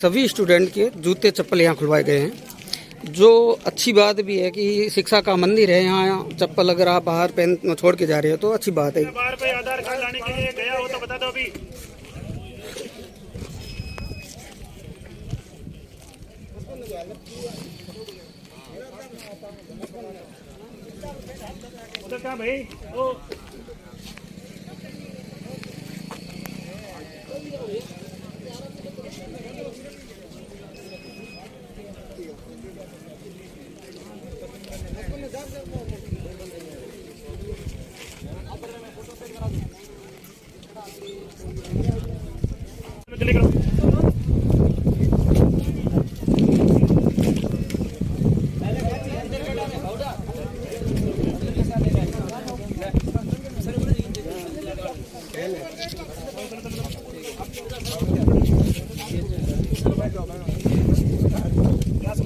सभी स्टूडेंट के जूते चप्पल यहाँ खुलवाए गए हैं। जो अच्छी बात भी है कि शिक्षा का मंदिर है, यहाँ चप्पल अगर आप बाहर पहन छोड़ के जा रहे हो तो अच्छी बात है। बाहर पे आधार कार्ड लाने के लिए गया हो तो बता दो अभी। तो क्या भाई वो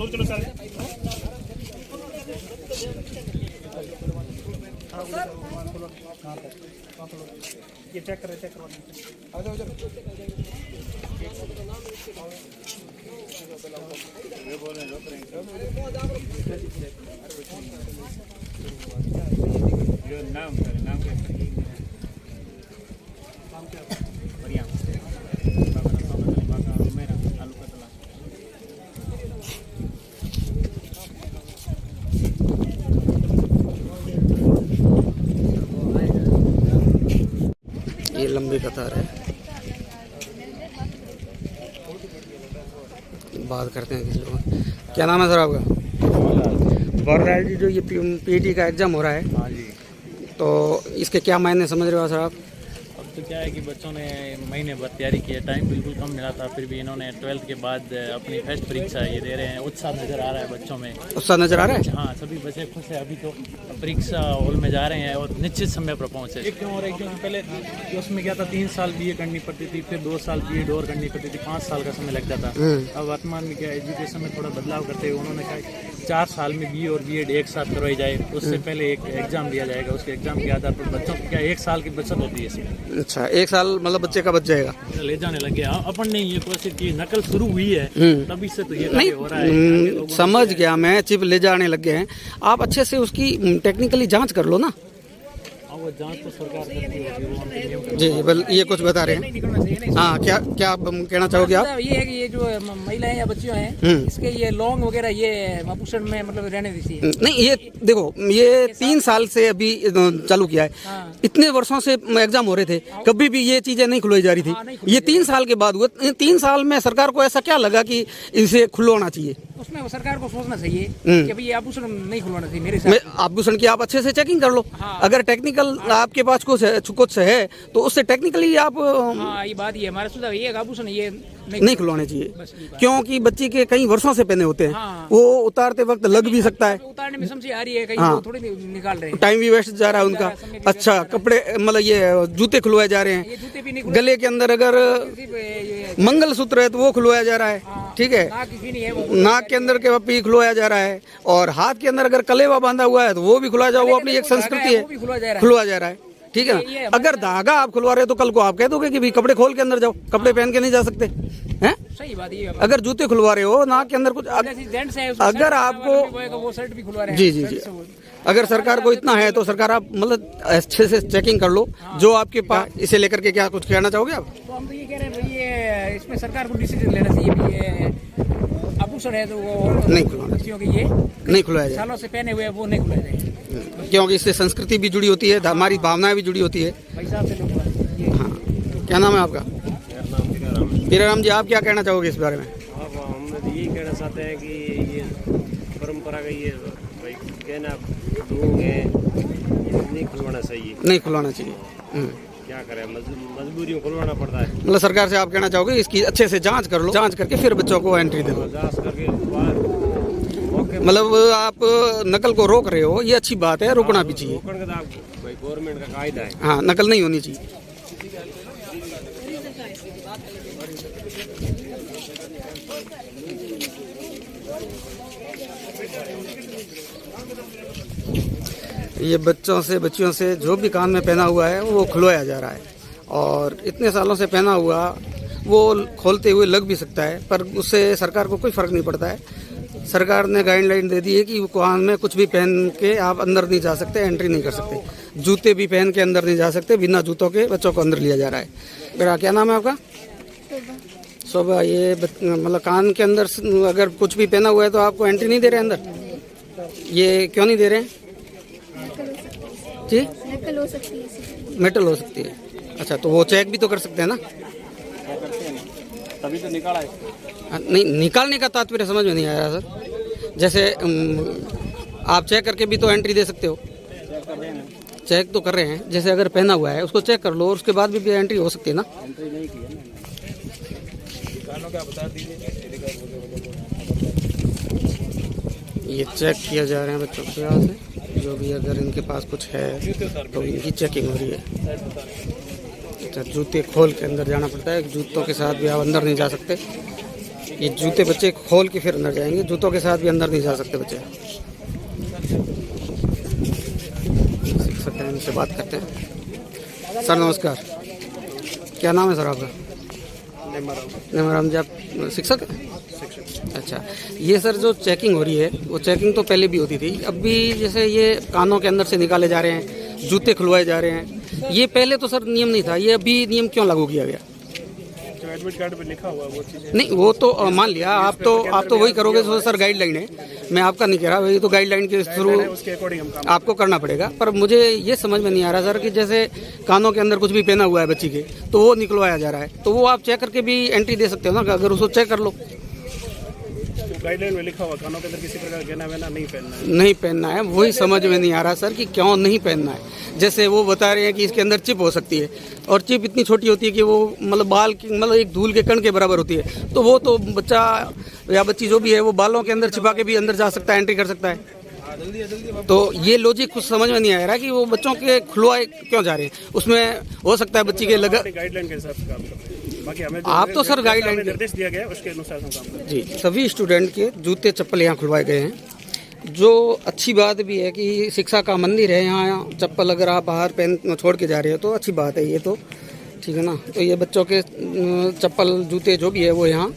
चलो सर ये चेक करो नाम क्या बढ़िया ये लंबी कतार है। बात करते हैं किसी लोग। क्या नाम है सर आपका? बरलाल जी, जो ये पीटी का एग्जाम हो रहा है, हाँ जी, तो इसके क्या मायने समझ रहे हो सर आप? अब तो क्या है कि बच्चों ने महीने भर तैयारी की है, टाइम बिल्कुल कम मिला था, फिर भी इन्होंने 12th के बाद अपनी फर्स्ट परीक्षा ये दे रहे हैं। उत्साह नज़र आ रहा है बच्चों में, उत्साह नजर आ रहा है। हाँ, सभी बच्चे खुश हैं। अभी तो परीक्षा हॉल में जा रहे हैं और निश्चित समय पर पहुँचे। ये क्यों हो रहा है? क्योंकि पहले उसमें क्या था, 3 साल BA करनी पड़ती थी, फिर 2 साल BEd और करनी पड़ती थी, 5 साल का समय लग जाता। अब वर्तमान में क्या एजुकेशन में थोड़ा बदलाव करते हुए उन्होंने कहा 4 साल में BA और BEd एक साथ करवाई जाए। उससे पहले एक एग्जाम दिया जाएगा, उसके एग्जाम के आधार पर बच्चों को क्या 1 साल की बचत होती है इसमें। अच्छा, 1 साल मतलब बच्चे का बच जाएगा। ले जाने लगे। अपन ने ये कोशिश की, नकल शुरू हुई है तभी से तो ये नहीं हो रहा है। समझ गया मैं, चिप ले जाने लगे हैं। आप अच्छे से उसकी टेक्निकली जांच कर लो ना। वो जांच तो सरकार करती होगी, वो उनके नियम का। जी, बल ये कुछ बता रहे हैं। हाँ, क्या क्या आप कहना चाहोगे आप? ये है कि ये जो महिलाएं या बच्चियों हैं, इसके ये लॉन्ग वगैरह ये आभूषण में मतलब रहने दीजिए। नहीं, ये देखो, ये 3 साल से अभी चालू किया है। इतने वर्षों से एग्जाम हो रहे थे, कभी भी ये चीजें नहीं खुलवाई जा रही थी। ये 3 साल के बाद हुआ। 3 साल में सरकार को ऐसा क्या लगा कि इसे खुलवाना चाहिए? उसमें वो सरकार को सोचना चाहिए कि अभी ये आभूषण नहीं खुलवाना चाहिए मेरे हिसाब से। आभूषण की आप अच्छे से चेकिंग कर लो। अगर टेक्निकल आपके पास कुछ है तो उससे टेक्निकली आप। हाँ, ये बात ये हमारा सुझाव ये आभूषण ये नहीं खुलवाने चाहिए, क्योंकि बच्चे के कई वर्षों से पहने होते हैं। हाँ। वो उतारते वक्त लग भी सकता है, उतारने में समस्या आ रही है, कहीं हाँ। वो थोड़ी निकाल रहे हैं, टाइम भी वेस्ट जा रहा है उनका। अच्छा, कपड़े मतलब ये जूते खुलवाए जा रहे ये हैं। जूते भी नहीं गले के अंदर अगर मंगलसूत्र है तो वो खुलवाया जा रहा है, ठीक है। नाक के अंदर के भी खुलवाया जा रहा है, और हाथ के अंदर अगर कलेवा बांधा हुआ है तो वो भी खुलवाया जा। वो अपनी एक संस्कृति है, खुलवाया जा रहा है, ठीक है ना। अगर धागा आप खुलवा रहे हो तो कल को आप कह दोगे कि भाई कपड़े खोल के अंदर जाओ, कपड़े पहन के नहीं जा सकते हैं। सही बात ये। अगर जूते खुलवा रहे हो, नाक के अंदर कुछ अगर आपको वो शर्ट भी खुलवा रहे हैं। जी जी जी, अगर सरकार को इतना है तो सरकार आप मतलब अच्छे से चेकिंग कर लो। जो आपके पास, इसे लेकर के क्या कुछ कहना चाहोगे आप? तो हम तो ये कह रहे हैं भाई, ये इसमें सरकार को डिसीजन लेना चाहिए कि ये आभूषण है तो वो नहीं खुलवाना, क्योंकि ये नहीं खुलवाया जाए, सालों से पहने हुए वो नहीं खुलवाया जाए, क्योंकि इससे संस्कृति भी जुड़ी होती है, हमारी भावनाएं भी जुड़ी होती है। पैसा से लोग। हाँ, क्या नाम है आपका? हीराराम जी, आप क्या कहना चाहोगे इस बारे में? अब हम यही कहना चाहते हैं कि ये परंपरा का ये भाई कहना लोग हैं, नहीं खुलवाना चाहिए, नहीं खुलवाना चाहिए। क्या करें, मजबूरियों खुलवाना पड़ता है। मतलब सरकार से आप कहना चाहोगे इसकी अच्छे से जांच कर लो, जांच करके फिर बच्चों को एंट्री दे दो। जांच करके मतलब आप नकल को रोक रहे हो, ये अच्छी बात है, रोकना भी चाहिए। रोकने का भाई गवर्नमेंट का कायदा है। हाँ, नकल नहीं होनी चाहिए। ये बच्चियों से जो भी कान में पहना हुआ है वो खुलवाया जा रहा है, और इतने सालों से पहना हुआ वो खोलते हुए लग भी सकता है, पर उससे सरकार को कोई फर्क नहीं पड़ता है। सरकार ने गाइडलाइन दे दी है कि कान में कुछ भी पहन के आप अंदर नहीं जा सकते, एंट्री नहीं कर सकते। जूते भी पहन के अंदर नहीं जा सकते, बिना जूतों के बच्चों को अंदर लिया जा रहा है। बेटा क्या नाम है आपका? शोभा। ये मतलब कान के अंदर अगर कुछ भी पहना हुआ है तो आपको एंट्री नहीं दे रहे अंदर? ये क्यों नहीं दे रहे हैं जी? नकल हो सकती है, मेटल हो सकती है। अच्छा, तो वो चेक भी तो कर सकते हैं ना? तभी तो निकाला है। नहीं, निकालने का तात्पर्य समझ में नहीं आ रहा सर। जैसे आप चेक करके भी तो एंट्री दे सकते हो। चेक तो कर रहे हैं, जैसे अगर पहना हुआ है उसको चेक कर लो और उसके बाद भी एंट्री हो सकती है ना? एंट्री नहीं की है ना। ये चेक किया जा रहे हैं बच्चों के यहाँ से, जो भी अगर इनके पास कुछ है तो इनकी चेकिंग हो रही है। अच्छा, जूते खोल के अंदर जाना पड़ता है, जूतों के साथ भी आप अंदर नहीं जा सकते। ये जूते बच्चे खोल के फिर अंदर जाएंगे, जूतों के साथ भी अंदर नहीं जा सकते बच्चे। शिक्षक हैं, इनसे बात करते हैं। सर नमस्कार, क्या नाम है सर आपका? नेमाराम जी। आप शिक्षक हैं? अच्छा, ये सर जो चेकिंग हो रही है वो चेकिंग तो पहले भी होती थी, अब भी जैसे ये कानों के अंदर से निकाले जा रहे हैं, जूते खुलवाए जा रहे हैं, ये पहले तो सर नियम नहीं था, ये अभी नियम क्यों लागू किया गया? जो एडमिट कार्ड पे लिखा हुआ वो चीजें नहीं, वो तो मान लिया, आप तो वही करोगे तो सर गाइडलाइन है, मैं आपका नहीं कह रहा, वही तो गाइडलाइन के थ्रू उसके अकॉर्डिंग हम काम आपको करना पड़ेगा। पर मुझे ये समझ में नहीं आ रहा सर कि जैसे कानों के अंदर कुछ भी पहना हुआ है बच्ची के, तो वो निकलवाया जा रहा है, तो वो आप चेक करके भी एंट्री दे सकते हो ना, अगर उसको चेक कर लो। गाइडलाइन में लिखा हुआ कानों के अंदर किसी प्रकार गहना वहना नहीं पहनना है। नहीं पहनना है, वही समझ में नहीं आ रहा सर कि क्यों नहीं पहनना है। जैसे वो बता रहे हैं कि इसके अंदर चिप हो सकती है, और चिप इतनी छोटी होती है कि वो मतलब बाल की मतलब एक धूल के कण के बराबर होती है, तो वो तो बच्चा या बच्ची जो भी है वो बालों के अंदर छिपा के भी अंदर जा सकता है, एंट्री कर सकता है। तो ये लॉजिक कुछ समझ में नहीं आ रहा कि वो बच्चों के खुलवाए क्यों जा रहे हैं। उसमें हो सकता है बच्ची के लगा गाइडलाइन के हिसाब से काम करते हैं। बाकी हमें आप तो सर गाइडलाइन निर्देश दिया गया है उसके अनुसार हम काम करते हैं। जी, सभी स्टूडेंट के जूते चप्पल यहाँ खुलवाए गए हैं, जो अच्छी बात भी है कि शिक्षा का मंदिर है यहाँ। चप्पल अगर आप बाहर पहन छोड़ के जा रहे हो तो अच्छी बात है, ये तो ठीक है ना। तो ये बच्चों के चप्पल जूते जो भी है वो यहाँ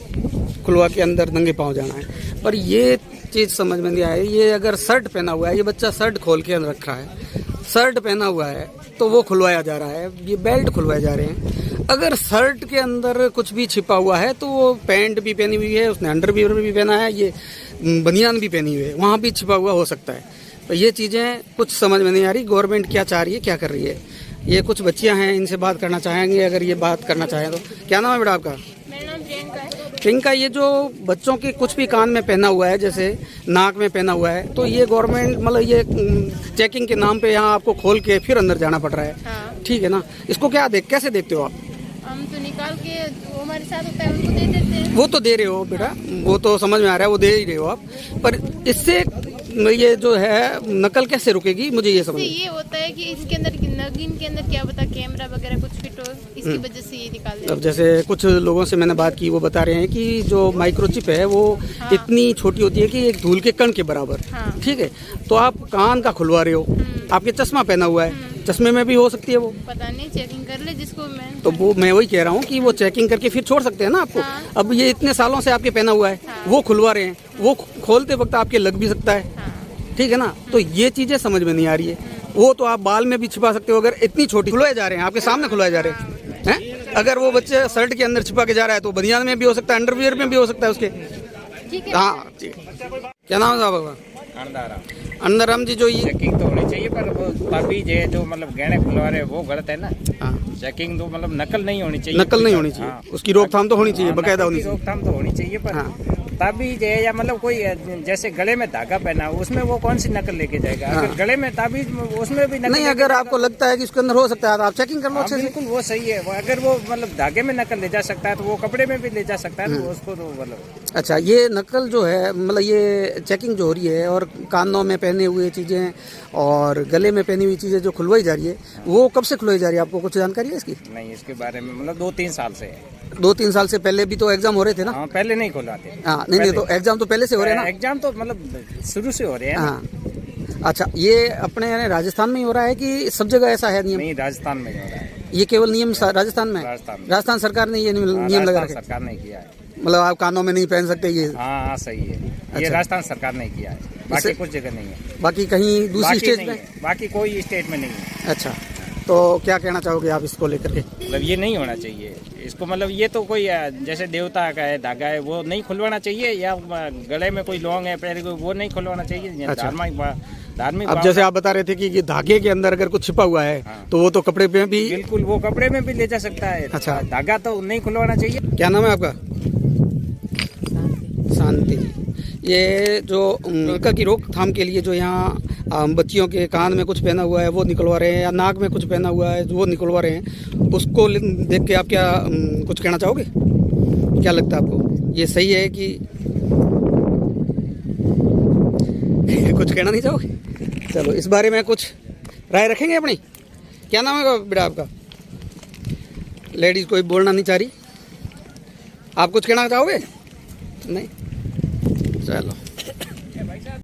खुलवा के अंदर नंगे पाँव जाना है। पर ये चीज़ समझ में नहीं आई, ये अगर शर्ट पहना हुआ है, ये बच्चा शर्ट खोल के रख रहा है, शर्ट पहना हुआ है तो वो खुलवाया जा रहा है, ये बेल्ट खुलवाए जा रहे हैं। अगर शर्ट के अंदर कुछ भी छिपा हुआ है तो वो पैंट भी पहनी हुई है, उसने अंडरवियर भी पहना है, ये बनियान भी पहनी हुई है, वहाँ भी छिपा हुआ हो सकता है। तो ये चीज़ें कुछ समझ में नहीं आ रही, गवर्नमेंट क्या चाह रही है, क्या कर रही है। ये कुछ बच्चियाँ हैं, इनसे बात करना चाहेंगे अगर ये बात करना चाहें तो। क्या नाम है बेटा आपका? मेरा नाम प्रियंका है। प्रियंका, ये जो बच्चों के कुछ भी कान में पहना हुआ है, जैसे नाक में पहना हुआ है, तो ये गवर्नमेंट मतलब ये चेकिंग के नाम पे यहाँ आपको खोल के फिर अंदर जाना पड़ रहा है, हाँ। ठीक है ना। इसको क्या कैसे देखते हो आप? हम तो निकाल के जो हमारे साथ होता है उनको दे देते हैं। वो तो दे रहे हो बेटा, वो तो समझ में आ रहा है, वो दे ही रहे हो आप, पर इससे ये जो है नकल कैसे रुकेगी, मुझे ये समझ। ये होता है कि इसके अंदर नगीन के अंदर क्या पता कैमरा वगैरह कुछ फिट हो, इसकी वजह से ये निकाल देते हैं। अब जैसे कुछ लोगों से मैंने बात की, वो बता रहे हैं कि जो माइक्रोचिप है वो इतनी छोटी होती है कि एक धूल के कण के बराबर, ठीक है। तो आप कान का खुलवा रहे हो, आपके चश्मा पहना हुआ है, चश्मे में भी हो सकती है वो, पता नहीं, चेकिंग कर ले जिसको मैं। तो वो मैं वही कह रहा हूँ कि वो चेकिंग करके फिर छोड़ सकते हैं ना आपको। अब ये इतने सालों से आपके पहना हुआ है, वो खुलवा रहे हैं, वो खोलते वक्त आपके लग भी सकता है, ठीक है ना। तो ये चीजें समझ में नहीं आ रही है। वो तो आप बाल में भी छिपा सकते हो, अगर इतनी छोटी खुलवाए जा रहे हैं, आपके सामने खुलवाए जा रहे हैं। अगर वो बच्चे शर्ट के अंदर छिपा के जा रहा है तो बनियान में भी हो सकता है, अंडरवियर में भी हो सकता है उसके। हाँ जी, क्या नाम है साहब आपका? अंदराम जी। जो ये चेकिंग तो होनी चाहिए, पर वो अभी जो मतलब गहने खुलवा रहे वो गलत है ना। हाँ, चेकिंग तो मतलब नकल नहीं होनी चाहिए। नकल नहीं होनी चाहिए, उसकी रोकथाम तो होनी चाहिए, बकायदा होनी चाहिए। रोकथाम तो होनी चाहिए, पर ताबीज है या मतलब कोई जैसे गले में धागा पहना हो, उसमें वो कौन सी नकल लेके जाएगा? अगर गले में ताबीज उसमें भी नकल नहीं, अगर आपको लगता है कि इसके अंदर हो सकता है तो आप चेकिंग कर लो अच्छे से। बिल्कुल वो सही है। अगर वो मतलब धागे में नकल ले जा सकता है तो वो कपड़े में भी ले जा सकता है, तो उसको तो मतलब। अच्छा, ये नकल जो है मतलब ये चेकिंग जो हो रही है, और कानों में पहने हुए चीज़ें और गले में पहनी हुई चीज़ें जो खुलवाई जा रही है, वो कब से खुलवाई जा रही है, आपको कुछ जानकारी है इसकी? नहीं, इसके बारे में मतलब 2-3 साल से है। 2-3 साल से पहले भी तो एग्जाम हो रहे थे ना? हाँ, पहले नहीं खुलवाते। हाँ, नहीं, तो एग्जाम तो पहले से हो रहे हैं ना? एग्जाम तो मतलब शुरू से हो रहे हैं। हाँ, अच्छा, ये अपने राजस्थान में ही हो रहा है कि सब जगह ऐसा है नियम? नहीं, राजस्थान में हो रहा है। ये केवल नियम राजस्थान में है? राजस्थान में। राजस्थान सरकार ने ये नियम लगा रखे, सरकार ने किया है। मतलब आप कानों में नहीं पहन सकते ये? हाँ हाँ सही है, ये अच्छा। राजस्थान सरकार ने किया है, बाकी कुछ जगह नहीं है। बाकी कहीं दूसरी बाकी स्टेट नहीं में? है, बाकी कोई स्टेट में नहीं है। अच्छा, तो क्या कहना चाहोगे आप इसको लेकर के? मतलब ये नहीं होना चाहिए इसको, मतलब ये तो कोई जैसे देवता का है धागा है वो नहीं खुलवाना चाहिए, या गले में कोई लौंग है पैर को वो नहीं खुलवाना चाहिए। अच्छा। धार्मिक अब जैसे आप बता रहे थे कि ये धागे के अंदर अगर कुछ छिपा हुआ है तो वो तो कपड़े पे भी? बिल्कुल, वो कपड़े में भी ले जा सकता है। अच्छा। धागा तो नहीं खुलवाना चाहिए। क्या नाम है आपका? शांति जी। ये जो नलका की रोकथाम के लिए जो यहाँ बच्चियों के कान में कुछ पहना हुआ है वो निकलवा रहे हैं, या नाक में कुछ पहना हुआ है वो निकलवा रहे हैं, उसको देख के आप क्या कुछ कहना चाहोगे? क्या लगता है आपको, ये सही है कि कुछ कहना नहीं चाहोगे? चलो, इस बारे में कुछ राय रखेंगे अपनी? क्या नाम है बेटा आपका? लेडीज कोई बोलना नहीं चाह रही, आप कुछ कहना चाहोगे? नहीं, चलो।